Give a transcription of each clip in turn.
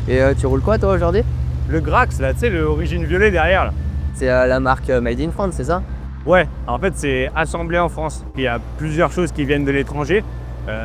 Et tu roules quoi toi aujourd'hui? Le Grax, là, tu sais, l'origine violet derrière, là. C'est la marque Made in France, c'est ça? Ouais, en fait, c'est assemblé en France. Il y a plusieurs choses qui viennent de l'étranger.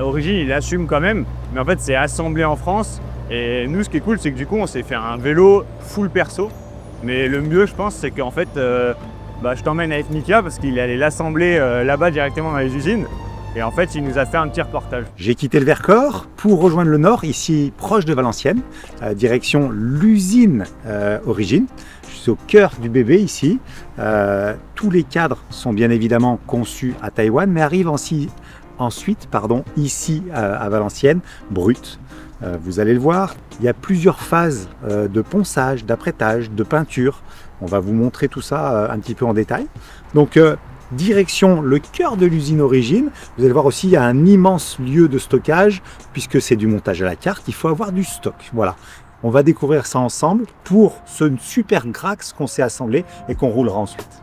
Origine, il assume quand même, mais en fait, c'est assemblé en France. Et nous, ce qui est cool, c'est que du coup, on s'est fait un vélo full perso. Mais le mieux, je pense, c'est qu'en fait, je t'emmène avec Mika parce qu'il allait l'assembler là-bas directement dans les usines. Et en fait, il nous a fait un petit reportage. J'ai quitté le Vercors pour rejoindre le Nord, ici proche de Valenciennes, direction l'usine Origine. Je suis au cœur du bébé ici. Tous les cadres sont bien évidemment conçus à Taïwan, mais arrivent ensuite ici à Valenciennes, brut. Vous allez le voir, il y a plusieurs phases de ponçage, d'apprêtage, de peinture. On va vous montrer tout ça un petit peu en détail. Donc, direction le cœur de l'usine Origine. Vous allez voir aussi, il y a un immense lieu de stockage, puisque c'est du montage à la carte, il faut avoir du stock. Voilà, on va découvrir ça ensemble pour ce super Grax qu'on s'est assemblé et qu'on roulera ensuite.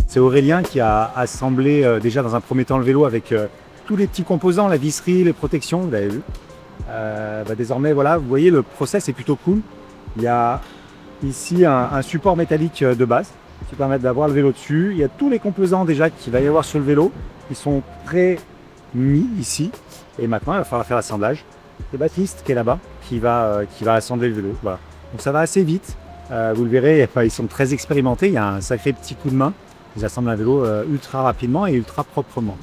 C'est Aurélien qui a assemblé déjà dans un premier temps le vélo avec tous les petits composants, la visserie, les protections, vous l'avez vu. Désormais, voilà, vous voyez, le process est plutôt cool. Il y a ici un support métallique de base qui permet d'avoir le vélo dessus. Il y a tous les composants déjà qu'il va y avoir sur le vélo qui sont pré-mis ici. Et maintenant, il va falloir faire l'assemblage. C'est Baptiste qui est là-bas qui va assembler le vélo. Voilà. Donc ça va assez vite. Vous le verrez, ils sont très expérimentés. Il y a un sacré petit coup de main. Ils assemblent un vélo ultra rapidement et ultra proprement.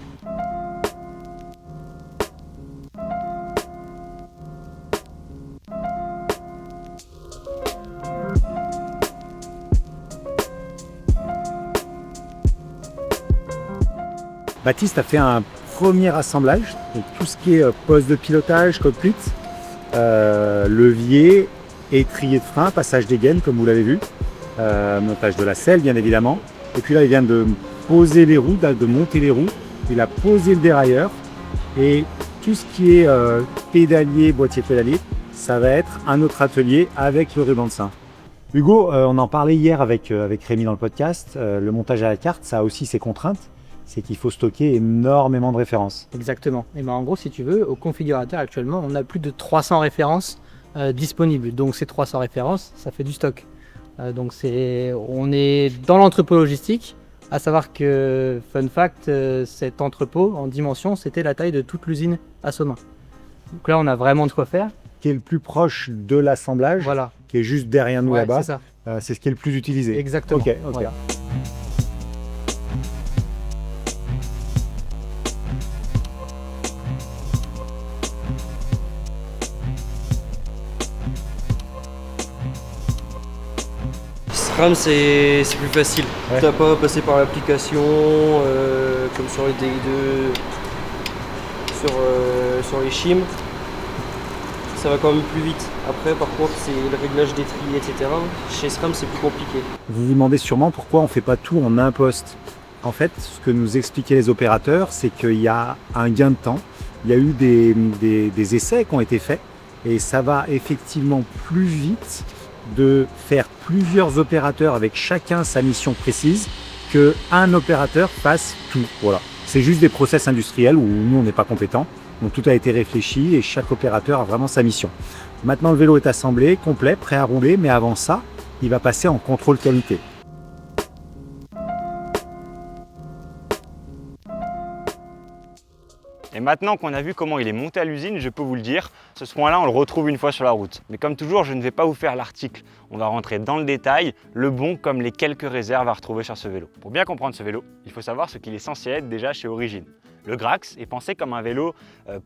Baptiste a fait un premier assemblage, donc tout ce qui est poste de pilotage, cockpit, levier, étrier de frein, passage des gaines comme vous l'avez vu, montage de la selle bien évidemment. Et puis là il vient de poser les roues, de monter les roues, il a posé le dérailleur et tout ce qui est pédalier, boîtier pédalier, ça va être un autre atelier avec le ruban de sein. Hugo, on en parlait hier avec Rémi dans le podcast, le montage à la carte, ça a aussi ses contraintes. C'est qu'il faut stocker énormément de références. Exactement. Et ben en gros, si tu veux, au configurateur actuellement, on a plus de 300 références disponibles. Donc ces 300 références, ça fait du stock. On est dans l'entrepôt logistique, à savoir que, fun fact, cet entrepôt en dimension, c'était la taille de toute l'usine à Sommin. Donc là, on a vraiment de quoi faire. Qui est le plus proche de l'assemblage, voilà. Qui est juste derrière nous là-bas. C'est ça. C'est ce qui est le plus utilisé. Exactement. Ok. Voilà. SRAM c'est plus facile, ouais. T'as pas à passer par l'application comme sur les DI2, sur les shims, ça va quand même plus vite. Après par contre c'est le réglage des tris etc. Chez SRAM c'est plus compliqué. Vous vous demandez sûrement pourquoi on ne fait pas tout en un poste. En fait ce que nous expliquaient les opérateurs c'est qu'il y a un gain de temps, il y a eu des essais qui ont été faits et ça va effectivement plus vite de faire plusieurs opérateurs avec chacun sa mission précise qu'un opérateur fasse tout. Voilà. C'est juste des process industriels où nous on n'est pas compétents. Donc tout a été réfléchi et chaque opérateur a vraiment sa mission. Maintenant le vélo est assemblé, complet, prêt à rouler, mais avant ça, il va passer en contrôle qualité. Et maintenant qu'on a vu comment il est monté à l'usine, je peux vous le dire, ce point-là, on le retrouve une fois sur la route. Mais comme toujours, je ne vais pas vous faire l'article. On va rentrer dans le détail, le bon comme les quelques réserves à retrouver sur ce vélo. Pour bien comprendre ce vélo, il faut savoir ce qu'il est censé être déjà chez Origine. Le Grax est pensé comme un vélo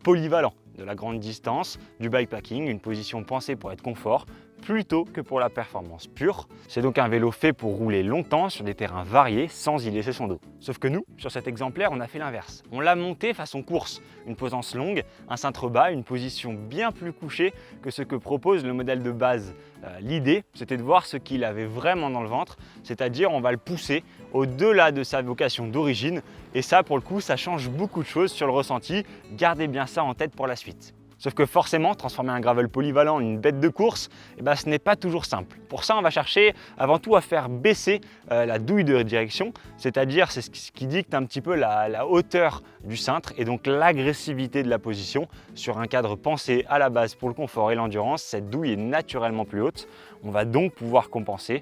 polyvalent, de la grande distance, du bikepacking, une position pensée pour être confort, plutôt que pour la performance pure. C'est donc un vélo fait pour rouler longtemps sur des terrains variés sans y laisser son dos. Sauf que nous, sur cet exemplaire, on a fait l'inverse. On l'a monté façon course, une posance longue, un cintre bas, une position bien plus couchée que ce que propose le modèle de base. L'idée, c'était de voir ce qu'il avait vraiment dans le ventre, c'est-à-dire on va le pousser au-delà de sa vocation d'origine, et ça pour le coup, ça change beaucoup de choses sur le ressenti. Gardez bien ça en tête pour la suite. Sauf que forcément, transformer un gravel polyvalent en une bête de course, ce n'est pas toujours simple. Pour ça, on va chercher avant tout à faire baisser la douille de direction, c'est-à-dire c'est ce qui dicte un petit peu la hauteur du cintre et donc l'agressivité de la position. Sur un cadre pensé à la base pour le confort et l'endurance, cette douille est naturellement plus haute. On va donc pouvoir compenser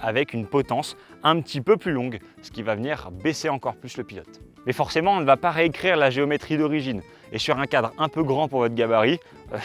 avec une potence un petit peu plus longue, ce qui va venir baisser encore plus le pilote. Mais forcément, on ne va pas réécrire la géométrie d'origine. Et sur un cadre un peu grand pour votre gabarit,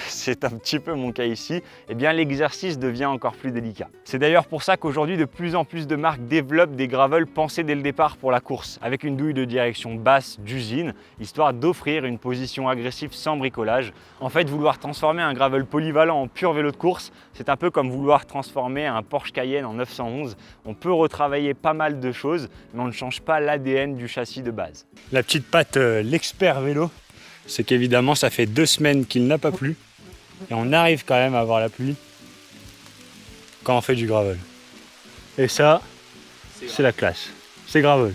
c'est un petit peu mon cas ici, l'exercice devient encore plus délicat. C'est d'ailleurs pour ça qu'aujourd'hui, de plus en plus de marques développent des gravels pensés dès le départ pour la course, avec une douille de direction basse d'usine, histoire d'offrir une position agressive sans bricolage. En fait, vouloir transformer un gravel polyvalent en pur vélo de course, c'est un peu comme vouloir transformer un Porsche Cayenne en 911. On peut retravailler pas mal de choses, mais on ne change pas l'ADN du châssis de base. La petite patte, l'expert vélo, c'est qu'évidemment ça fait 2 semaines qu'il n'a pas plu et on arrive quand même à avoir la pluie quand on fait du gravel. Et ça, c'est la classe, c'est gravel.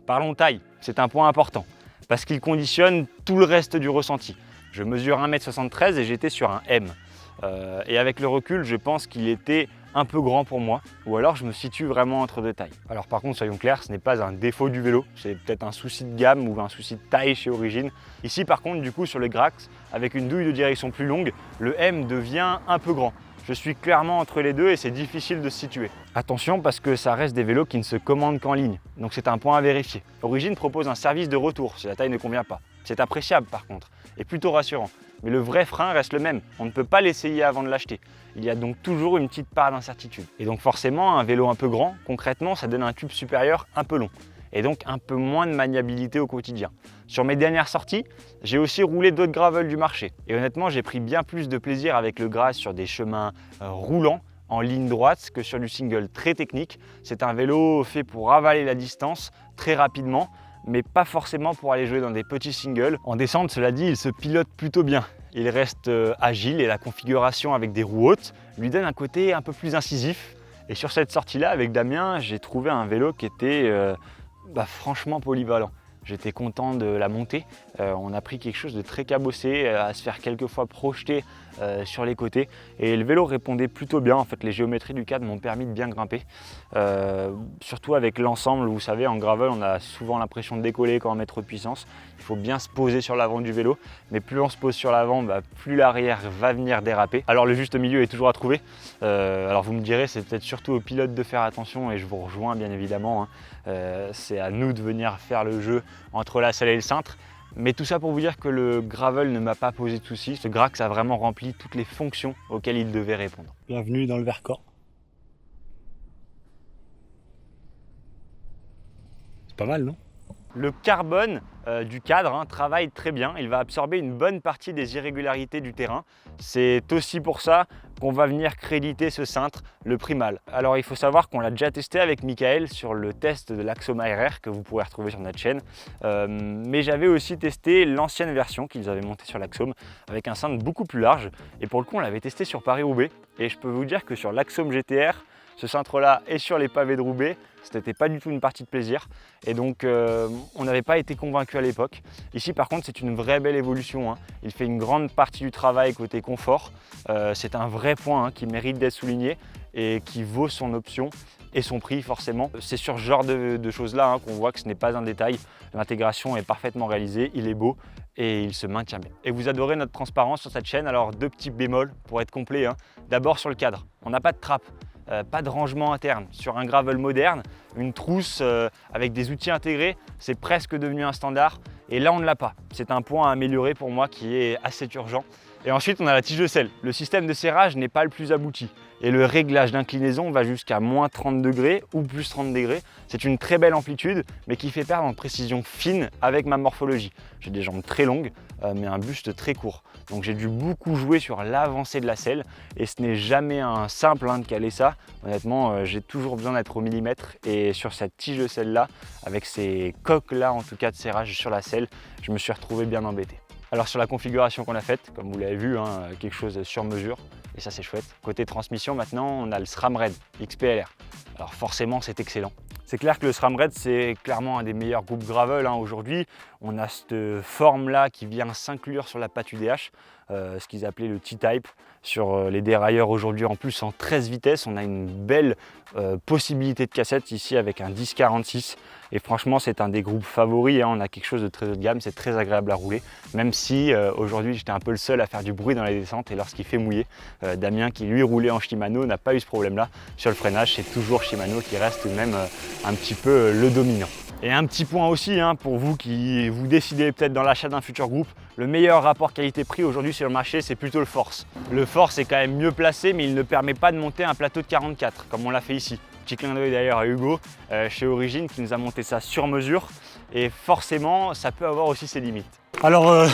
Parlons taille, c'est un point important parce qu'il conditionne tout le reste du ressenti. Je mesure 1m73 et j'étais sur un M. Et avec le recul, je pense qu'il était un peu grand pour moi, ou alors je me situe vraiment entre deux tailles. Alors par contre, soyons clairs, ce n'est pas un défaut du vélo, c'est peut-être un souci de gamme ou un souci de taille chez Origin. Ici par contre, du coup, sur le Grax, avec une douille de direction plus longue, le M devient un peu grand. Je suis clairement entre les deux et c'est difficile de se situer. Attention parce que ça reste des vélos qui ne se commandent qu'en ligne, donc c'est un point à vérifier. Origin propose un service de retour si la taille ne convient pas. C'est appréciable par contre, et plutôt rassurant. Mais le vrai frein reste le même, on ne peut pas l'essayer avant de l'acheter. Il y a donc toujours une petite part d'incertitude. Et donc forcément, un vélo un peu grand, concrètement, ça donne un tube supérieur un peu long. Et donc un peu moins de maniabilité au quotidien. Sur mes dernières sorties, j'ai aussi roulé d'autres gravels du marché. Et honnêtement, j'ai pris bien plus de plaisir avec le Grass sur des chemins roulants, en ligne droite, que sur du single très technique. C'est un vélo fait pour avaler la distance très rapidement, mais pas forcément pour aller jouer dans des petits singles. En descente, cela dit, il se pilote plutôt bien. Il reste agile et la configuration avec des roues hautes lui donne un côté un peu plus incisif. Et sur cette sortie-là, avec Damien, j'ai trouvé un vélo qui était franchement polyvalent. J'étais content de la montée. On a pris quelque chose de très cabossé, à se faire quelquefois projeter sur les côtés. Et le vélo répondait plutôt bien. En fait, les géométries du cadre m'ont permis de bien grimper. Surtout avec l'ensemble, vous savez, en gravel, on a souvent l'impression de décoller quand on met trop de puissance. Il faut bien se poser sur l'avant du vélo. Mais plus on se pose sur l'avant, plus l'arrière va venir déraper. Alors le juste milieu est toujours à trouver. Alors vous me direz, c'est peut-être surtout aux pilotes de faire attention et je vous rejoins bien évidemment. C'est à nous de venir faire le jeu entre la selle et le cintre. Mais tout ça pour vous dire que le gravel ne m'a pas posé de soucis. Ce Grax a vraiment rempli toutes les fonctions auxquelles il devait répondre. Bienvenue dans le Vercors. C'est pas mal, non ? Le carbone du cadre travaille très bien, il va absorber une bonne partie des irrégularités du terrain. C'est aussi pour ça qu'on va venir créditer ce cintre, le Primal. Alors il faut savoir qu'on l'a déjà testé avec Michael sur le test de l'Axom RR que vous pourrez retrouver sur notre chaîne. Mais j'avais aussi testé l'ancienne version qu'ils avaient montée sur l'Axom avec un cintre beaucoup plus large. Et pour le coup on l'avait testé sur Paris-Roubaix. Et je peux vous dire que sur l'Axom GTR, ce cintre-là et sur les pavés de Roubaix, ce n'était pas du tout une partie de plaisir. Et donc on n'avait pas été convaincu à l'époque. Ici par contre c'est une vraie belle évolution. Il fait une grande partie du travail côté confort. C'est un vrai point qui mérite d'être souligné et qui vaut son option et son prix forcément. C'est sur ce genre de choses-là qu'on voit que ce n'est pas un détail. L'intégration est parfaitement réalisée, il est beau et il se maintient bien. Et vous adorez notre transparence sur cette chaîne, alors 2 petits bémols pour être complet. D'abord sur le cadre, on n'a pas de trappe. Pas de rangement interne. Sur un gravel moderne, une trousse avec des outils intégrés, c'est presque devenu un standard. Et là, on ne l'a pas. C'est un point à améliorer pour moi qui est assez urgent. Et ensuite, on a la tige de selle. Le système de serrage n'est pas le plus abouti. Et le réglage d'inclinaison va jusqu'à moins 30 degrés ou plus 30 degrés. C'est une très belle amplitude, mais qui fait perdre en précision fine avec ma morphologie. J'ai des jambes très longues, mais un buste très court. Donc j'ai dû beaucoup jouer sur l'avancée de la selle. Et ce n'est jamais un simple de caler ça. Honnêtement, j'ai toujours besoin d'être au millimètre. Et sur cette tige de selle là, avec ces coques là en tout cas de serrage sur la selle, je me suis retrouvé bien embêté. Alors sur la configuration qu'on a faite, comme vous l'avez vu, quelque chose sur mesure, et ça c'est chouette. Côté transmission maintenant, on a le SRAM Red XPLR. Alors forcément c'est excellent. C'est clair que le SRAM Red c'est clairement un des meilleurs groupes gravel aujourd'hui. On a cette forme là qui vient s'inclure sur la patte UDH. ce qu'ils appelaient le T-Type sur les dérailleurs aujourd'hui en plus en 13 vitesses. On a une belle possibilité de cassette ici avec un 1046 et franchement c'est un des groupes favoris, hein. On a quelque chose de très haut de gamme, c'est très agréable à rouler, même si aujourd'hui j'étais un peu le seul à faire du bruit dans les descentes et lorsqu'il fait mouiller, Damien qui lui roulait en Shimano n'a pas eu ce problème là. Sur le freinage c'est toujours Shimano qui reste même un petit peu le dominant. Et un petit point aussi, hein, pour vous qui vous décidez peut-être dans l'achat d'un futur groupe, le meilleur rapport qualité-prix aujourd'hui sur le marché, c'est plutôt le Force. Le Force est quand même mieux placé, mais il ne permet pas de monter un plateau de 44, comme on l'a fait ici. Petit clin d'œil d'ailleurs à Hugo, chez Origine, qui nous a monté ça sur mesure. Et forcément, ça peut avoir aussi ses limites. Alors,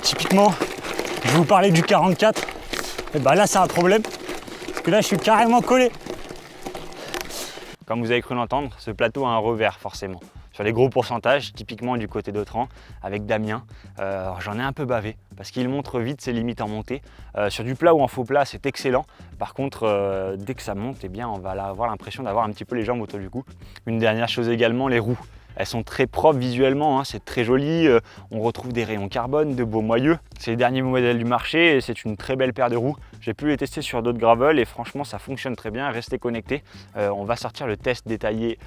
typiquement, je vous parlais du 44, et bah là c'est un problème, parce que là je suis carrément collé. Comme vous avez cru l'entendre, ce plateau a un revers forcément. Sur les gros pourcentages, typiquement du côté d'Autran, avec Damien, j'en ai un peu bavé parce qu'il montre vite ses limites en montée. Sur du plat ou en faux plat, c'est excellent. Par contre, dès que ça monte, eh bien, on va avoir l'impression d'avoir un petit peu les jambes autour du cou. Une dernière chose également, les roues. Elles sont très propres visuellement, hein, c'est très joli, on retrouve des rayons carbone, de beaux moyeux. C'est les derniers modèles du marché et c'est une très belle paire de roues. J'ai pu les tester sur d'autres gravel et franchement ça fonctionne très bien, restez connectés. On va sortir le test détaillé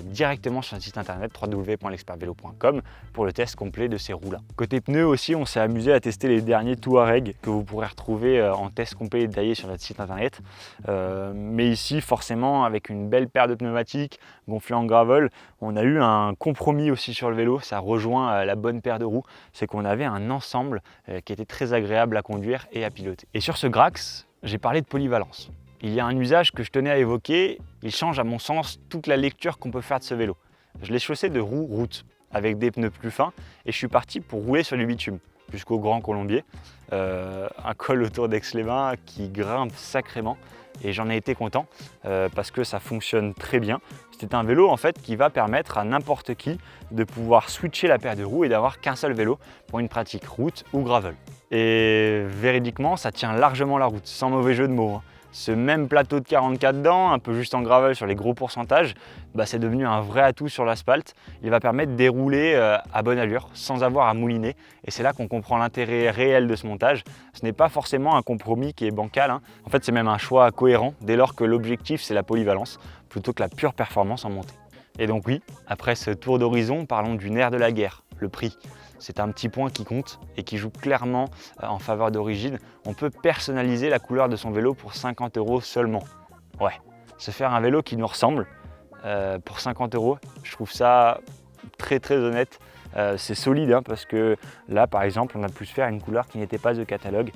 directement sur notre site internet www.l'expertvelo.com pour le test complet de ces roues-là. Côté pneus aussi, on s'est amusé à tester les derniers Touareg que vous pourrez retrouver en test complet détaillé sur notre site internet. Mais ici, forcément, avec une belle paire de pneumatiques gonflés en gravel, on a eu un compromis aussi sur le vélo, ça rejoint la bonne paire de roues, c'est qu'on avait un ensemble qui était très agréable à conduire et à piloter. Et sur ce Grax, j'ai parlé de polyvalence. Il y a un usage que je tenais à évoquer, il change à mon sens toute la lecture qu'on peut faire de ce vélo. Je l'ai chaussé de roues route avec des pneus plus fins et je suis parti pour rouler sur du bitume jusqu'au Grand Colombier, un col autour d'Aix-les-Bains qui grimpe sacrément et j'en ai été content parce que ça fonctionne très bien. C'est un vélo en fait qui va permettre à n'importe qui de pouvoir switcher la paire de roues et d'avoir qu'un seul vélo pour une pratique route ou gravel. Et véridiquement, ça tient largement la route, sans mauvais jeu de mots, hein. Ce même plateau de 44 dedans, un peu juste en gravel sur les gros pourcentages, bah c'est devenu un vrai atout sur l'asphalte. Il va permettre de dérouler à bonne allure, sans avoir à mouliner. Et c'est là qu'on comprend l'intérêt réel de ce montage. Ce n'est pas forcément un compromis qui est bancal, hein. En fait, c'est même un choix cohérent, dès lors que l'objectif, c'est la polyvalence, plutôt que la pure performance en montée. Et donc oui, après ce tour d'horizon, parlons du nerf de la guerre, le prix. C'est un petit point qui compte et qui joue clairement en faveur d'Origine. On peut personnaliser la couleur de son vélo pour 50 € seulement. Ouais, se faire un vélo qui nous ressemble pour 50 €, je trouve ça très honnête. C'est solide hein, parce que là par exemple on a pu se faire une couleur qui n'était pas de catalogue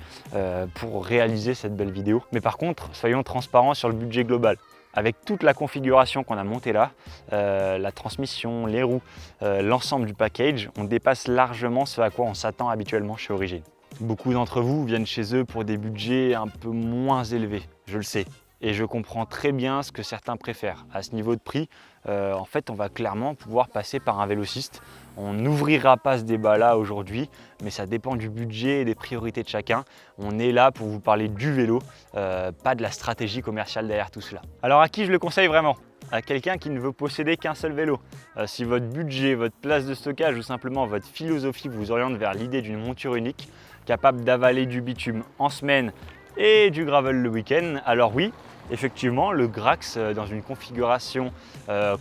pour réaliser cette belle vidéo. Mais par contre, soyons transparents sur le budget global. Avec toute la configuration qu'on a montée là, la transmission, les roues, l'ensemble du package, on dépasse largement ce à quoi on s'attend habituellement chez Origine. Beaucoup d'entre vous viennent chez eux pour des budgets un peu moins élevés, je le sais. Et je comprends très bien ce que certains préfèrent. À ce niveau de prix, en fait, on va clairement pouvoir passer par un vélociste. On n'ouvrira pas ce débat-là aujourd'hui, mais ça dépend du budget et des priorités de chacun. On est là pour vous parler du vélo, pas de la stratégie commerciale derrière tout cela. Alors à qui je le conseille vraiment ? À quelqu'un qui ne veut posséder qu'un seul vélo. Si votre budget, votre place de stockage ou simplement votre philosophie vous oriente vers l'idée d'une monture unique, capable d'avaler du bitume en semaine et du gravel le week-end, alors oui, effectivement, le Grax dans une configuration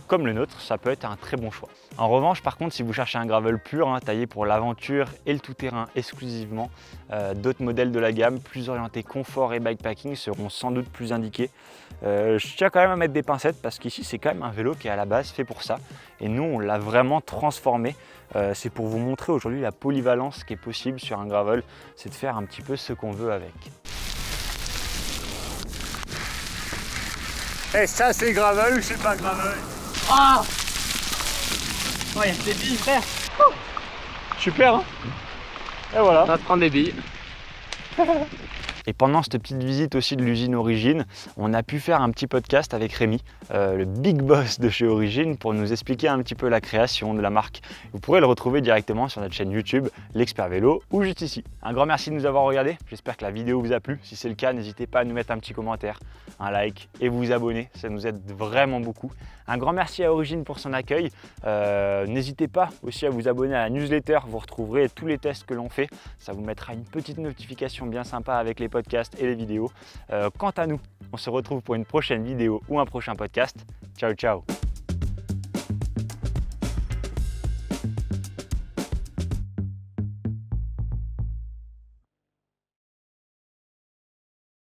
comme le nôtre, ça peut être un très bon choix. En revanche, par contre, si vous cherchez un gravel pur, hein, taillé pour l'aventure et le tout-terrain exclusivement, d'autres modèles de la gamme, plus orientés confort et bikepacking, seront sans doute plus indiqués. Je tiens quand même à mettre des pincettes parce qu'ici, c'est quand même un vélo qui est à la base fait pour ça. Et nous, on l'a vraiment transformé. C'est pour vous montrer aujourd'hui la polyvalence qui est possible sur un gravel, c'est de faire un petit peu ce qu'on veut avec. Et ça c'est gravel ou c'est pas gravel? Ah oh, il y a des billes, frère. Super hein. Et voilà. On va te prendre des billes. Et pendant cette petite visite aussi de l'usine Origine, on a pu faire un petit podcast avec Rémi, le big boss de chez Origine, pour nous expliquer un petit peu la création de la marque. Vous pourrez le retrouver directement sur notre chaîne YouTube, l'Expert Vélo, ou juste ici. Un grand merci de nous avoir regardés. J'espère que la vidéo vous a plu. Si c'est le cas, n'hésitez pas à nous mettre un petit commentaire, un like et vous abonner. Ça nous aide vraiment beaucoup. Un grand merci à Origine pour son accueil. N'hésitez pas aussi à vous abonner à la newsletter. Vous retrouverez tous les tests que l'on fait. Ça vous mettra une petite notification bien sympa avec les podcasts et les vidéos. Quant à nous, on se retrouve pour une prochaine vidéo ou un prochain podcast. Ciao, ciao!